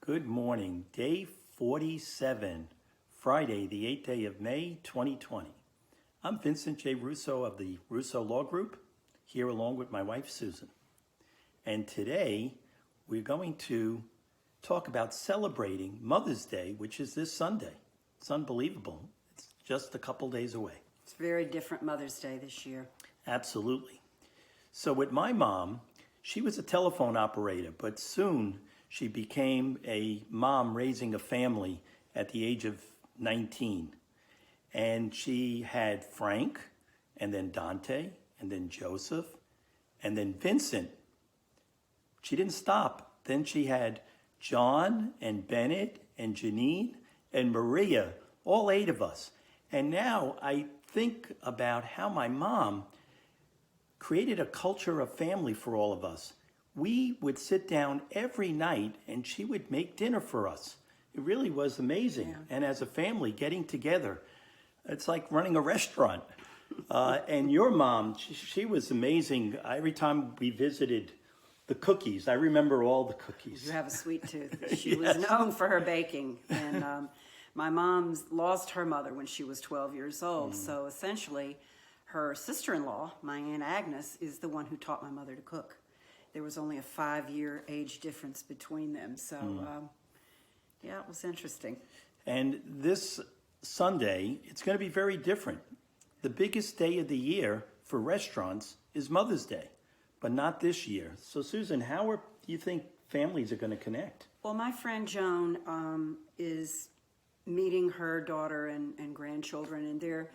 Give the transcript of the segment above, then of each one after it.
Good morning. Day 47, Friday, the 8th day of May, 2020. I'm Vincent J. Russo of the Russo Law Group, here along with my wife, Susan. And today, we're going to talk about celebrating Mother's Day, which is this Sunday. It's unbelievable. It's just a couple days away. It's a very different Mother's Day this year. Absolutely. So with my mom, she was a telephone operator, but soon she became a mom raising a family at the age of 19. And she had Frank, and then Dante, and then Joseph, and then Vincent. She didn't stop. Then she had John and Bennett and Janine and Maria, all 8 of us. And now I think about how my mom created a culture of family for all of us. We would sit down every night and she would make dinner for us. It really was amazing. Yeah. And as a family, getting together, it's like running a restaurant. And your mom, she was amazing. Every time we visited, the cookies, I remember all the cookies. You have a sweet tooth. She Yes. was known for her baking. And my mom lost her mother when she was 12 years old. So essentially, her sister-in-law, my Aunt Agnes, is the one who taught my mother to cook. There was only a 5-year age difference between them. So, yeah, it was interesting. And this Sunday, it's going to be very different. The biggest day of the year for restaurants is Mother's Day, but not this year. So, Susan, how do you think families are going to connect? Well, my friend Joan is meeting her daughter and grandchildren, and they're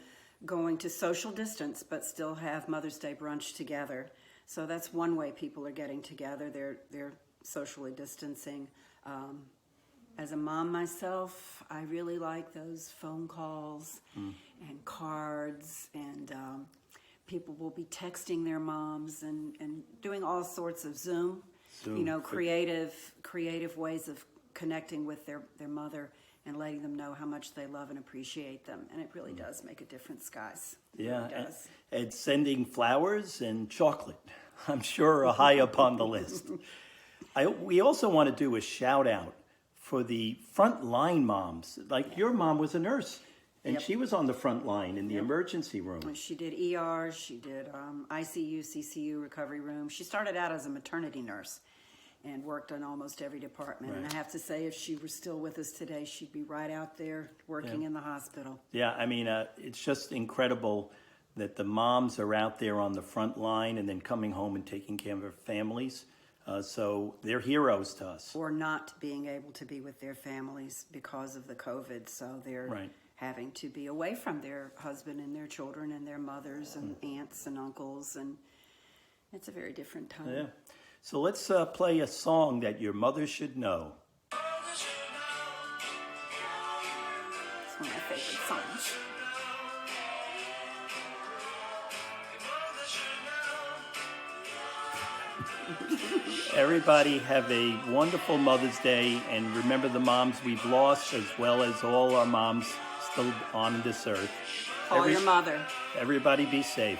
going to social distance, but still have Mother's Day brunch together. So that's one way people are getting together. They're socially distancing. As a mom myself, I really like those phone calls and cards, and people will be texting their moms and doing all sorts of Zoom. You know, creative ways of connecting with their mother and letting them know how much they love and appreciate them. And it really does make a difference, guys. It Yeah, really does. and sending flowers and chocolate, I'm sure, are high up on the list. We also want to do a shout out for the frontline moms. Like your mom was a nurse, and Yep. she was on the front line in the emergency room. She did ER, she did ICU, CCU, recovery room. She started out as a maternity nurse and worked in almost every department. Right. And I have to say, if she were still with us today, she'd be right out there working in the hospital. Yeah, I mean, it's just incredible that the moms are out there on the front line and then coming home and taking care of their families. So they're heroes to us. Or not being able to be with their families because of the COVID. So they're Right. having to be away from their husband and their children and their mothers and aunts and uncles. And it's a very different time. Yeah. So let's play a song that your mother should know. It's one of my favorite songs. Everybody have a wonderful Mother's Day, and remember the moms we've lost, as well as all our moms still on this earth. Call your mother. Everybody be safe.